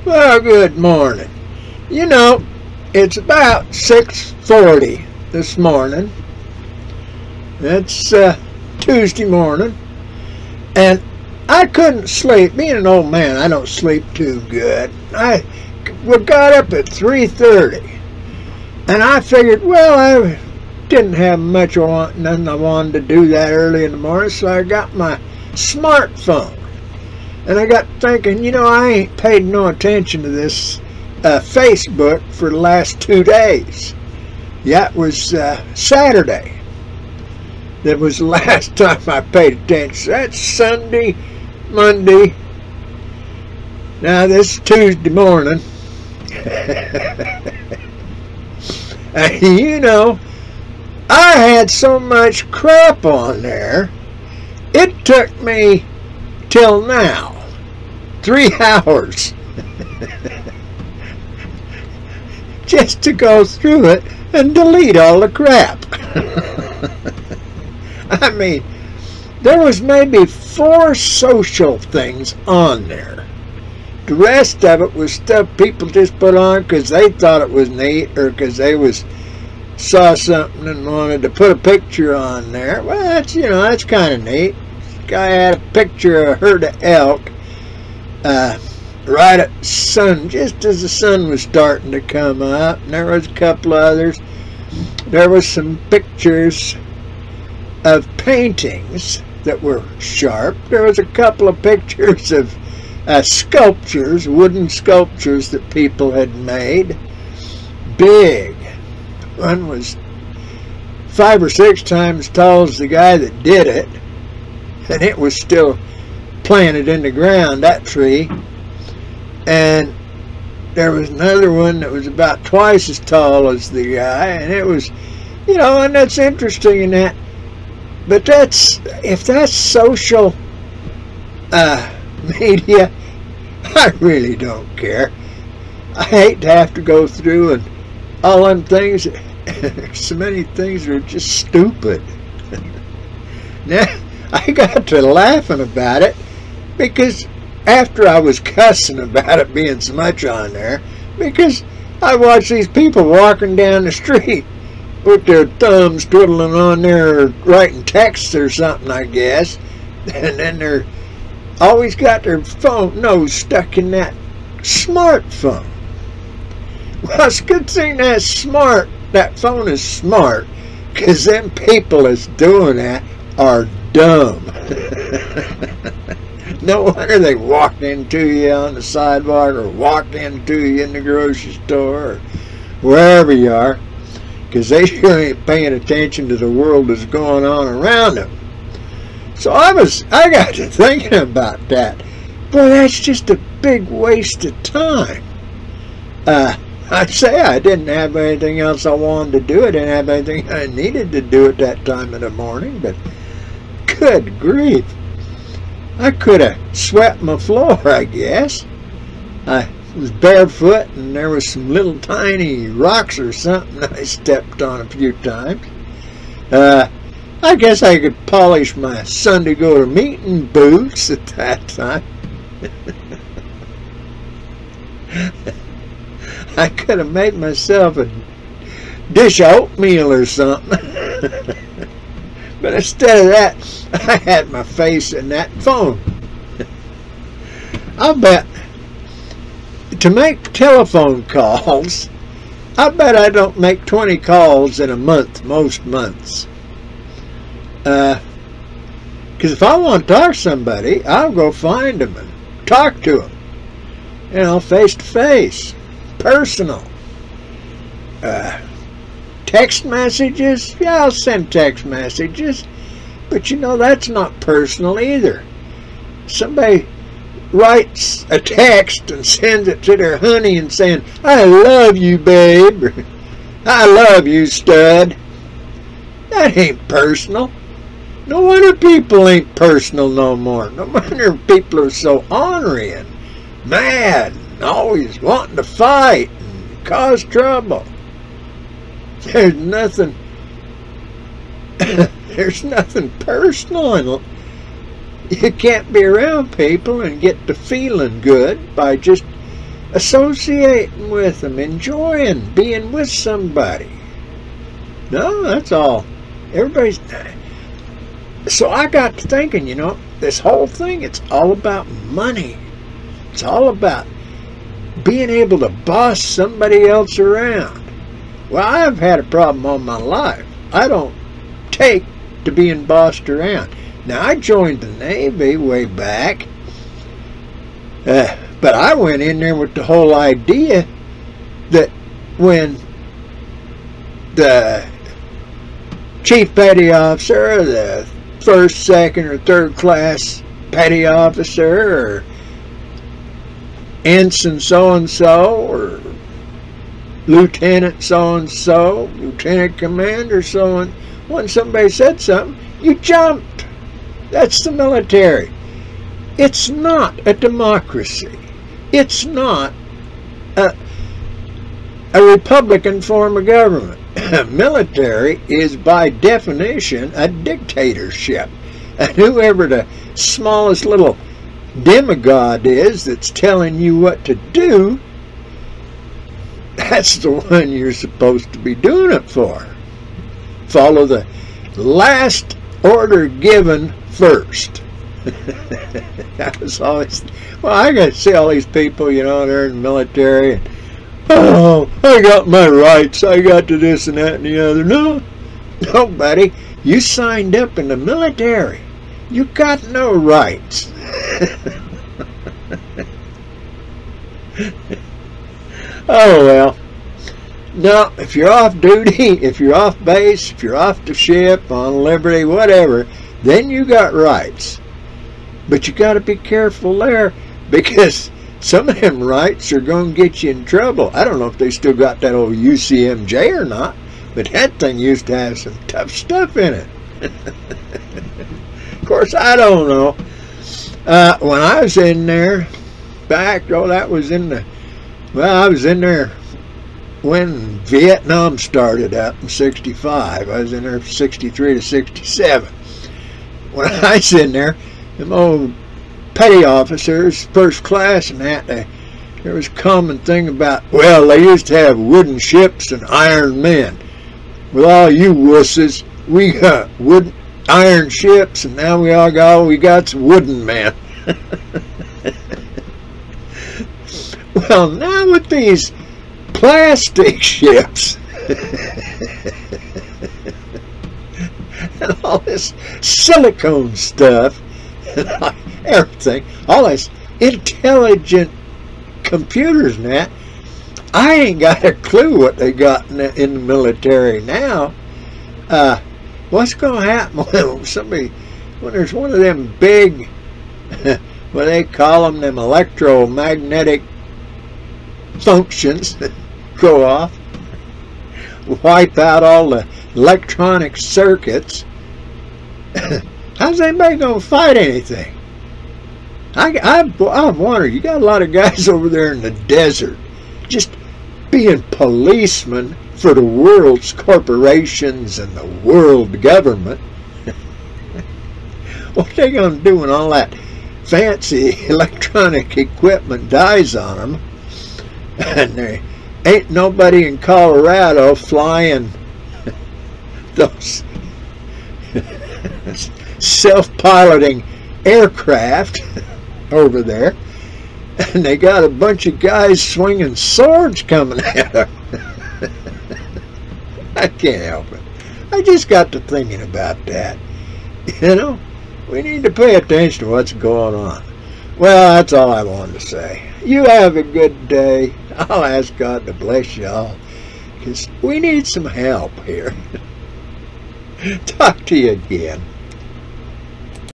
Well, good morning. You know, it's about 6:40 this morning. It's Tuesday morning, and I couldn't sleep. Being an old man, I don't sleep too good. We got up at 3:30, and I figured, well, I didn't have nothing I wanted to do that early in the morning, so I got my smartphone. And I got thinking, I ain't paid no attention to this Facebook for the last 2 days. Yeah, it was Saturday. That was the last time I paid attention. That's Sunday, Monday. Now this is Tuesday morning. I had so much crap on there, it took me till now 3 hours just to go through it and delete all the crap. I mean, there was maybe 4 social things on there. The rest of it was stuff people just put on because they thought it was neat, or because they saw something and wanted to put a picture on there. Well, that's kind of neat. This guy had a picture of a herd of elk right at sun, just as the sun was starting to come up. And there was a couple others. There was some pictures of paintings that were sharp. There was a couple of pictures of sculptures, wooden sculptures that people had made. Big. One was 5 or 6 times as tall as the guy that did it, and it was still planted in the ground, that tree. And there was another one that was about twice as tall as the guy, and it was, and that's interesting in that. But if that's social media, I really don't care. I hate to have to go through and all them things. So many things are just stupid. Now, I got to laughing about it because after I was cussing about it being so much on there, because I watched these people walking down the street with their thumbs twiddling on there, writing texts or something, I guess, and then they're always got their nose stuck in that smartphone. Well, it's a good thing that phone is smart, because them people that's doing that are dumb. No wonder they walk into you on the sidewalk, or walk into you in the grocery store, or wherever you are, because they sure ain't paying attention to the world that's going on around them. So I got to thinking about that. Boy, that's just a big waste of time. I'd say I didn't have anything else I wanted to do. I didn't have anything I needed to do at that time of the morning, but good grief. I could have swept my floor, I guess. I was barefoot, and there was some little tiny rocks or something I stepped on a few times. I guess I could polish my Sunday go-to-meeting boots at that time. I could have made myself a dish of oatmeal or something. But instead of that, I had my face in that phone. I'll bet, to make telephone calls, I bet I don't make 20 calls in a month, most months. Because if I want to talk to somebody, I'll go find them and talk to them. Face to face. Personal. Text messages? Yeah, I'll send text messages. But that's not personal either. Somebody writes a text and sends it to their honey and saying, "I love you, babe," or "I love you, stud." That ain't personal. No wonder people ain't personal no more. No wonder people are so ornery and mad and always wanting to fight and cause trouble. There's nothing personal in it. You can't be around people and get to feeling good by just associating with them, enjoying being with somebody. No, that's all. Everybody's... So I got to thinking, you know, this whole thing, it's all about money. It's all about being able to boss somebody else around. Well, I've had a problem all my life. I don't take to being bossed around. Now, I joined the Navy way back, but I went in there with the whole idea that when the chief petty officer, or the first, second, or third class petty officer, or ensign so-and-so, or lieutenant so-and-so, lieutenant commander so-and-so, when somebody said something, you jumped. That's the military. It's not a democracy. It's not a Republican form of government. Military is by definition a dictatorship. And whoever the smallest little demigod is that's telling you what to do, that's the one you're supposed to be doing it for. Follow the last order given first. That was always, well, I got to see all these people, you know, they're in the military, and, oh, I got my rights, I got to this and that and the other. No, buddy, you signed up in the military. You got no rights. Oh, well. No, if you're off duty, if you're off base, if you're off the ship, on liberty, whatever, then you got rights. But you got to be careful there, because some of them rights are going to get you in trouble. I don't know if they still got that old UCMJ or not, but that thing used to have some tough stuff in it. Of course, I don't know. When I was in there, that was in the, well, I was in there when Vietnam started up in 65. I was in there from 63 to 67. When I was in there, them old petty officers, first class and that, there was a common thing about, well, they used to have wooden ships and iron men. With all you wusses, we got wooden, iron ships, and now we got some wooden men. Well, now with these plastic ships and all this silicone stuff and everything, all this intelligent computers and that, I ain't got a clue what they got in the military now. What's going to happen when there's one of them big, what they call them electromagnetic functions that go off, wipe out all the electronic circuits? How's anybody going to fight anything? I've wondered, you got a lot of guys over there in the desert just being policemen for the world's corporations and the world government. What are they going to do when all that fancy electronic equipment dies on them? And there ain't nobody in Colorado flying those self-piloting aircraft over there, and they got a bunch of guys swinging swords coming at them. I can't help it. I just got to thinking about that. You know, we need to pay attention to what's going on. Well, that's all I wanted to say. You have a good day. I'll ask God to bless y'all, because we need some help here. Talk to you again.